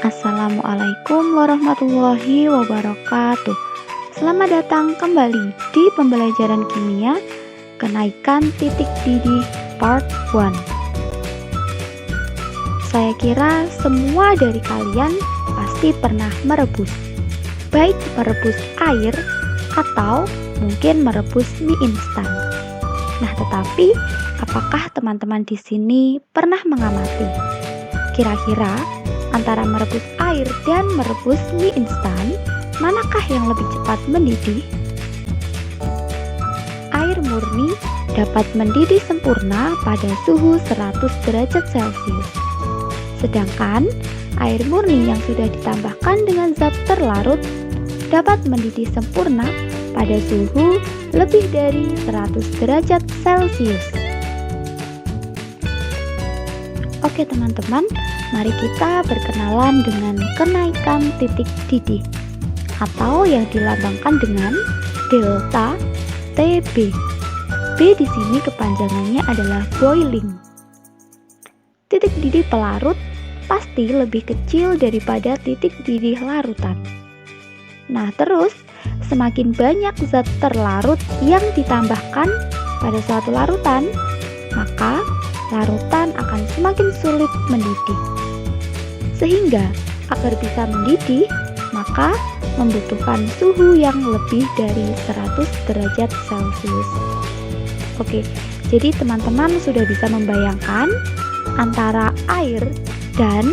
Assalamualaikum warahmatullahi wabarakatuh. Selamat datang kembali di pembelajaran kimia kenaikan titik didih part 1. Saya kira semua dari kalian pasti pernah merebus, baik merebus air atau mungkin merebus mie instan. Nah, tetapi apakah teman-teman di sini pernah mengamati kira-kira antara merebus air dan merebus mie instan, manakah yang lebih cepat mendidih? Air murni dapat mendidih sempurna pada suhu 100 derajat Celcius. Sedangkan air murni yang sudah ditambahkan dengan zat terlarut dapat mendidih sempurna pada suhu lebih dari 100 derajat Celcius. Oke teman-teman, mari kita berkenalan dengan kenaikan titik didih atau yang dilambangkan dengan delta TB. B di sini kepanjangannya adalah boiling. Titik didih pelarut pasti lebih kecil daripada titik didih larutan. Nah, terus semakin banyak zat terlarut yang ditambahkan pada suatu larutan, maka larutan akan semakin sulit mendidih. Sehingga agar bisa mendidih, maka membutuhkan suhu yang lebih dari 100 derajat Celcius. Oke, jadi teman-teman sudah bisa membayangkan antara air dan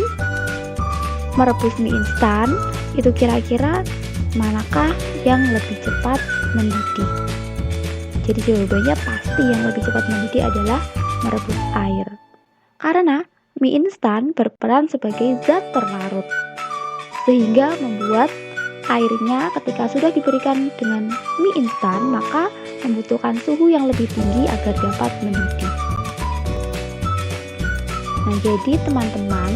merebus mie instan itu kira-kira manakah yang lebih cepat mendidih. Jadi jawabannya pasti yang lebih cepat mendidih adalah merebus air. Karena mie instan berperan sebagai zat terlarut, sehingga membuat airnya ketika sudah diberikan dengan mie instan, maka membutuhkan suhu yang lebih tinggi agar dapat mendidih. Nah, jadi teman-teman,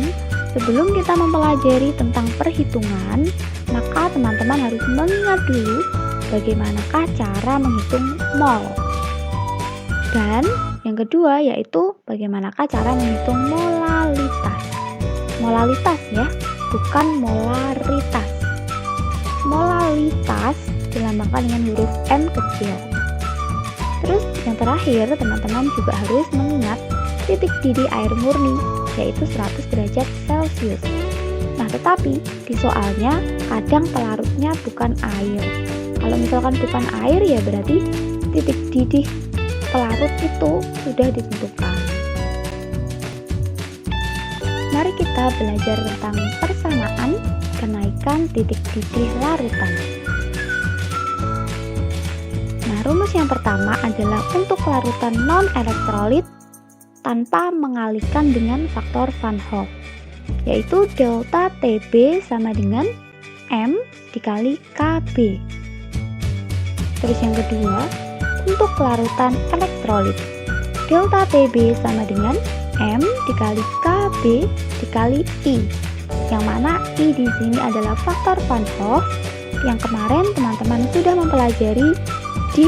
sebelum kita mempelajari tentang perhitungan, maka teman-teman harus mengingat dulu bagaimanakah cara menghitung mol. Dan yang kedua yaitu bagaimanakah cara menghitung molalitas. Molalitas ya, bukan molaritas. Molalitas dilambangkan dengan huruf M kecil. Terus yang terakhir, teman-teman juga harus mengingat titik didih air murni, yaitu 100 derajat Celcius. Nah, tetapi di soalnya kadang pelarutnya bukan air. Kalau misalkan bukan air ya berarti titik didih pelarut itu sudah ditentukan. Mari kita belajar tentang persamaan kenaikan titik didih larutan. Nah, rumus yang pertama adalah untuk larutan non-elektrolit tanpa mengalihkan dengan faktor Van Hoff, yaitu delta TB sama dengan M dikali KB. Terus yang kedua, untuk larutan elektrolit, delta TB sama dengan M dikali KB dikali I, yang mana I di sini adalah faktor Van Hoff yang kemarin teman-teman sudah mempelajari di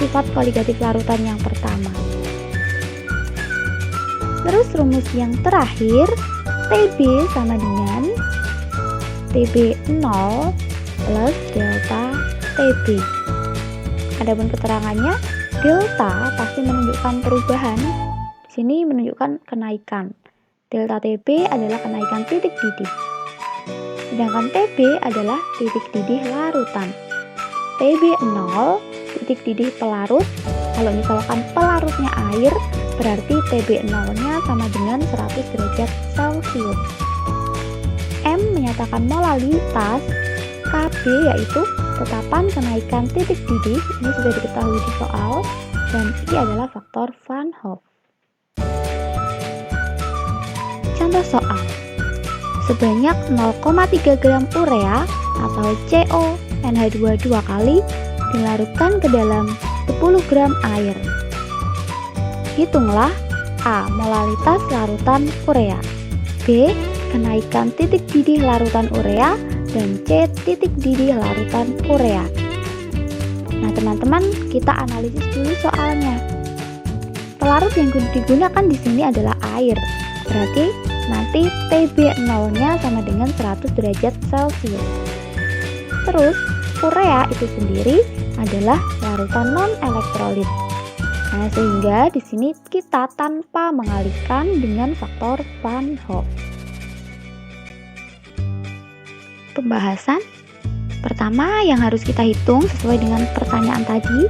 sifat koligatif larutan yang pertama. Terus rumus yang terakhir, TB sama dengan TB0 plus delta TB. Adapun keterangannya, delta pasti menunjukkan perubahan. Di sini menunjukkan kenaikan. Delta TB adalah kenaikan titik didih. Sedangkan TB adalah titik didih larutan. TB0 titik didih pelarut. Kalau misalkan pelarutnya air, berarti TB0-nya sama dengan 100 derajat Celcius. M menyatakan molalitas, KB yaitu tetapan kenaikan titik didih, ini sudah diketahui di soal, dan I adalah faktor Van Hoff. Contoh soal, sebanyak 0,3 gram urea atau CONH2 dua kali dilarutkan ke dalam 10 gram air. Hitunglah A. Molalitas larutan urea, B. Kenaikan titik didih larutan urea, dan C. Titik didih larutan urea. Nah teman-teman, kita analisis dulu soalnya. Pelarut yang digunakan di sini adalah air, berarti nanti TB0-nya sama dengan 100 derajat Celcius. Terus, urea itu sendiri adalah larutan non-elektrolit. Nah, sehingga di sini kita tanpa mengalihkan dengan faktor Van Hoff. Pembahasan pertama yang harus kita hitung sesuai dengan pertanyaan tadi,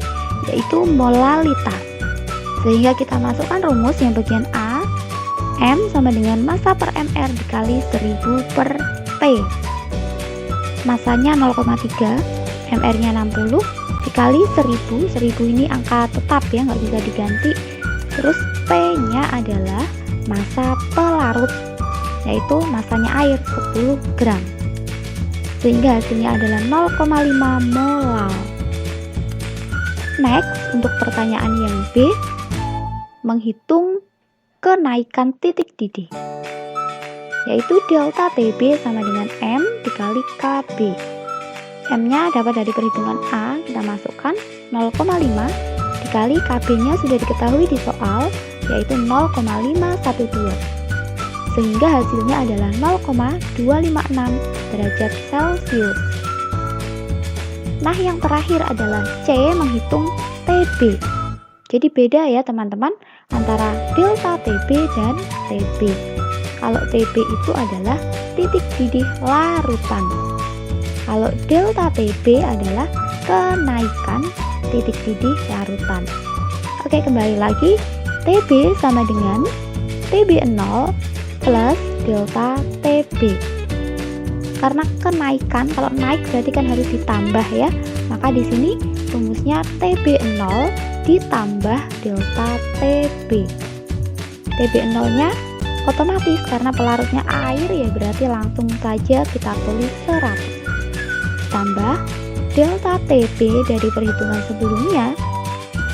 yaitu molalitas. Sehingga kita masukkan rumus yang bagian A, M sama dengan massa per mR dikali 1000 per P. Massanya 0,3, mR-nya 60, dikali 1000. 1000 ini angka tetap ya, nggak bisa diganti. Terus P-nya adalah massa pelarut, yaitu massanya air 10 gram. Sehingga hasilnya adalah 0,5 molal. Next, untuk pertanyaan yang B, menghitung kenaikan titik didih, yaitu delta TB sama dengan M dikali KB. M-nya dapat dari perhitungan A, kita masukkan 0,5 dikali KB-nya sudah diketahui di soal, yaitu 0,512. Sehingga hasilnya adalah 0,256 derajat Celcius. Nah, yang terakhir adalah C, menghitung TB. Jadi beda ya teman-teman antara delta TB dan TB. Kalau TB itu adalah titik didih larutan. Kalau delta TB adalah kenaikan titik didih larutan. Oke, kembali lagi. TB sama dengan TB0 plus delta TB. Karena kenaikan, kalau naik berarti kan harus ditambah ya. Maka di sini rumusnya TB0 ditambah delta TB. TB0-nya otomatis karena pelarutnya air ya, berarti langsung saja kita tulis 100. Tambah delta TB dari perhitungan sebelumnya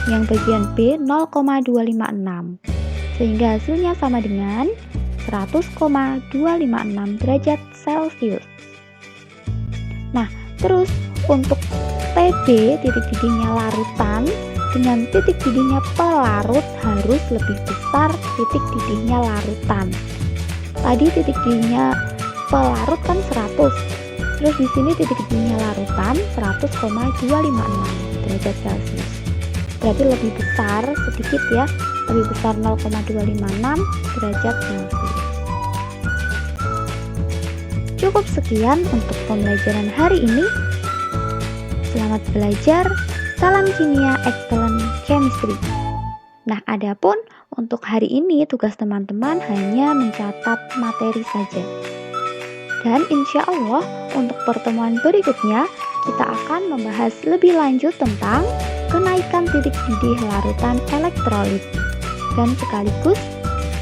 yang bagian B 0,256. Sehingga hasilnya sama dengan 100,256 derajat Celcius. Nah, terus untuk TB titik didihnya larutan dengan titik didihnya pelarut harus lebih besar titik didihnya larutan. Tadi titik didihnya pelarut kan 100. Terus di sini titik didihnya larutan 100,256 derajat Celcius. Berarti lebih besar sedikit ya, lebih besar 0,256 derajat Celcius. Cukup sekian untuk pembelajaran hari ini. Selamat belajar. Salam kimia excellent chemistry. Nah, adapun untuk hari ini tugas teman-teman hanya mencatat materi saja. Dan insya Allah untuk pertemuan berikutnya kita akan membahas lebih lanjut tentang kenaikan titik didih larutan elektrolit. Dan sekaligus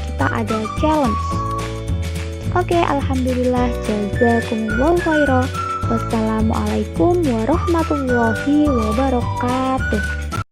kita ada challenge. Oke, alhamdulillah, jazakumullahu khairan. Wassalamualaikum warahmatullahi wabarakatuh.